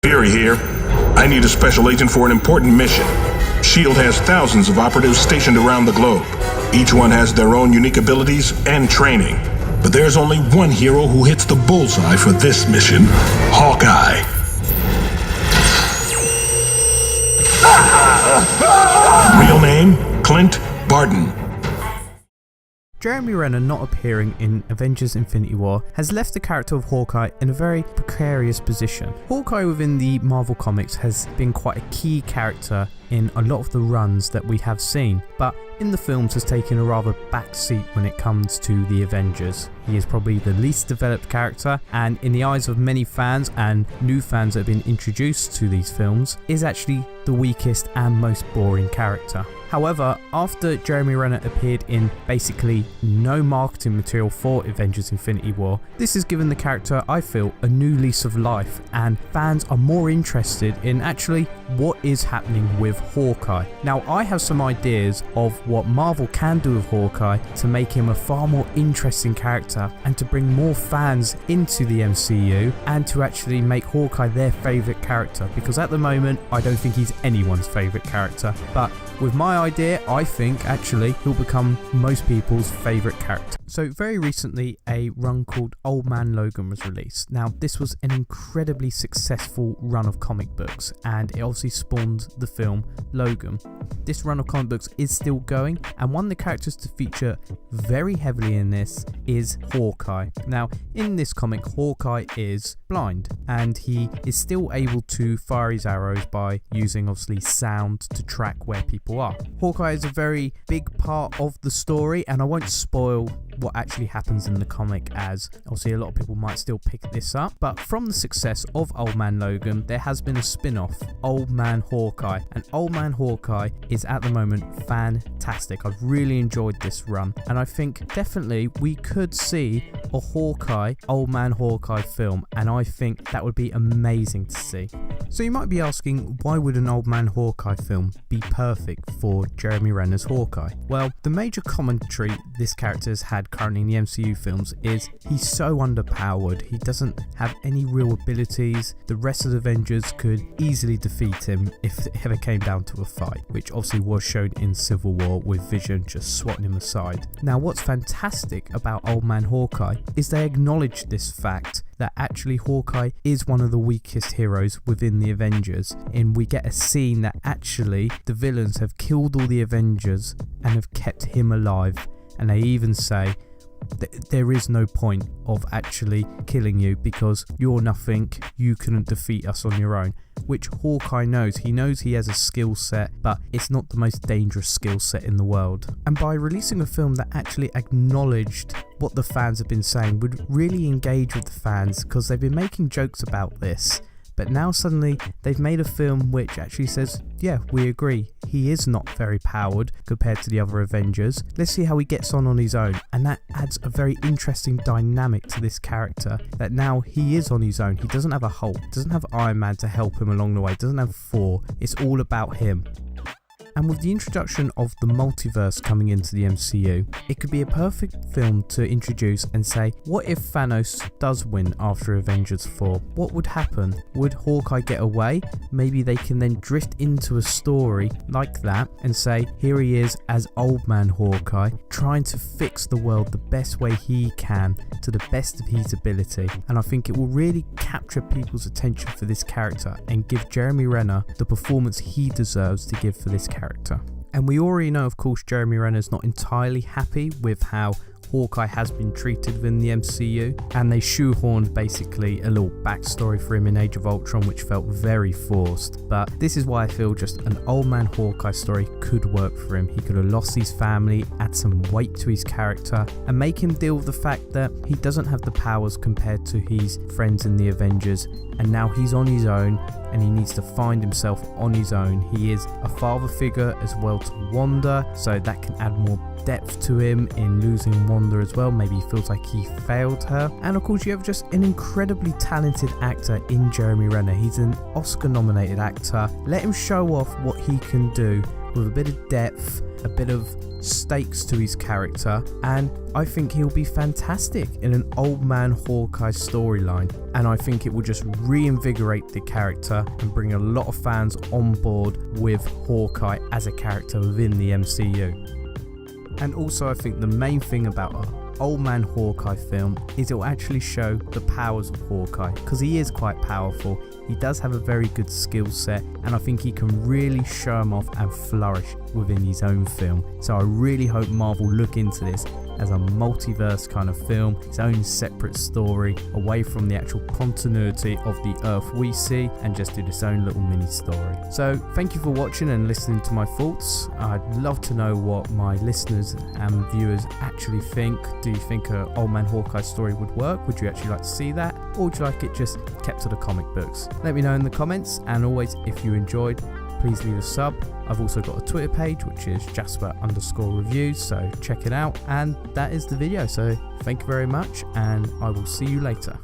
Fury here. I need a special agent for an important mission. S.H.I.E.L.D. has thousands of operatives stationed around the globe. Each one has their own unique abilities and training. But there's only one hero who hits the bullseye for this mission, Hawkeye. Real name, Clint Barton. Jeremy Renner not appearing in Avengers Infinity War has left the character of Hawkeye in a very precarious position. Hawkeye within the Marvel Comics has been quite a key character in a lot of the runs that we have seen, but in the films has taken a rather back seat when it comes to the Avengers. He is probably the least developed character, and in the eyes of many fans and new fans that have been introduced to these films, is actually the weakest and most boring character. However, after Jeremy Renner appeared in basically no marketing material for Avengers Infinity War, this has given the character, I feel, a new lease of life, and fans are more interested in actually what is happening with Hawkeye. Now, I have some ideas of what Marvel can do with Hawkeye to make him a far more interesting character and to bring more fans into the MCU and to actually make Hawkeye their favourite character, because at the moment I don't think he's anyone's favourite character, but with my idea, I think actually he'll become most people's favourite character. So very recently a run called Old Man Logan was released. Now this was an incredibly successful run of comic books, and it obviously spawned the film Logan. This run of comic books is still going, and one of the characters to feature very heavily in this is Hawkeye. Now in this comic, Hawkeye is blind and he is still able to fire his arrows by using obviously sound to track where people are. Hawkeye is a very big part of the story, and I won't spoil what actually happens in the comic, as obviously a lot of people might still pick this up, but from the success of Old Man Logan there has been a spin-off, Old Man Hawkeye, and Old Man Hawkeye is at the moment fantastic. I've really enjoyed this run, and I think definitely we could see a Hawkeye, Old Man Hawkeye film, and I think that would be amazing to see. So you might be asking, why would an Old Man Hawkeye film be perfect for Jeremy Renner's Hawkeye? Well, the major commentary this character has had currently in the MCU films is he's so underpowered, he doesn't have any real abilities, the rest of the Avengers could easily defeat him if it ever came down to a fight, which obviously was shown in Civil War with Vision just swatting him aside. Now what's fantastic about Old Man Hawkeye is they acknowledge this fact that actually Hawkeye is one of the weakest heroes within the Avengers, and we get a scene that actually the villains have killed all the Avengers and have kept him alive, and they even say that there is no point of actually killing you because you're nothing, you couldn't defeat us on your own, which Hawkeye knows. He knows he has a skill set, but it's not the most dangerous skill set in the world. And by releasing a film that actually acknowledged what the fans have been saying, would really engage with the fans, because they've been making jokes about this, but now suddenly they've made a film which actually says, yeah, we agree, he is not very powered compared to the other Avengers, let's see how he gets on his own. And that adds a very interesting dynamic to this character, that now he is on his own. He doesn't have a Hulk, doesn't have Iron Man to help him along the way, doesn't have Thor, it's all about him. And with the introduction of the multiverse coming into the MCU, it could be a perfect film to introduce and say, what if Thanos does win after Avengers 4? What would happen? Would Hawkeye get away? Maybe they can then drift into a story like that and say, here he is as Old Man Hawkeye, trying to fix the world the best way he can, to the best of his ability. And I think it will really capture people's attention for this character and give Jeremy Renner the performance he deserves to give for this character. And we already know, of course, Jeremy Renner's not entirely happy with how Hawkeye has been treated within the MCU, and they shoehorned basically a little backstory for him in Age of Ultron which felt very forced. But this is why I feel just an Old Man Hawkeye story could work for him. He could have lost his family, add some weight to his character, and make him deal with the fact that he doesn't have the powers compared to his friends in the Avengers, and now he's on his own and he needs to find himself on his own. He is a father figure as well to Wanda, so that can add more depth to him in losing Wanda as well. Maybe he feels like he failed her. And of course you have just an incredibly talented actor in Jeremy Renner. He's an Oscar nominated actor. Let him show off what he can do with a bit of depth, a bit of stakes to his character, and I think he'll be fantastic in an Old Man Hawkeye storyline, and I think it will just reinvigorate the character and bring a lot of fans on board with Hawkeye as a character within the MCU. And also I think the main thing about Old Man Hawkeye film is it'll actually show the powers of Hawkeye, because he is quite powerful. He does have a very good skill set, and I think he can really show him off and flourish within his own film. So I really hope Marvel look into this as a multiverse kind of film, its own separate story, away from the actual continuity of the Earth we see, and just do its own little mini story. So thank you for watching and listening to my thoughts. I'd love to know what my listeners and viewers actually think. Do you think an Old Man Hawkeye story would work? Would you actually like to see that? Or would you like it just kept to the comic books? Let me know in the comments, and always, if you enjoyed, please leave a sub. I've also got a Twitter page, which is Jasper_reviews, so check it out. And that is the video, so thank you very much, and I will see you later.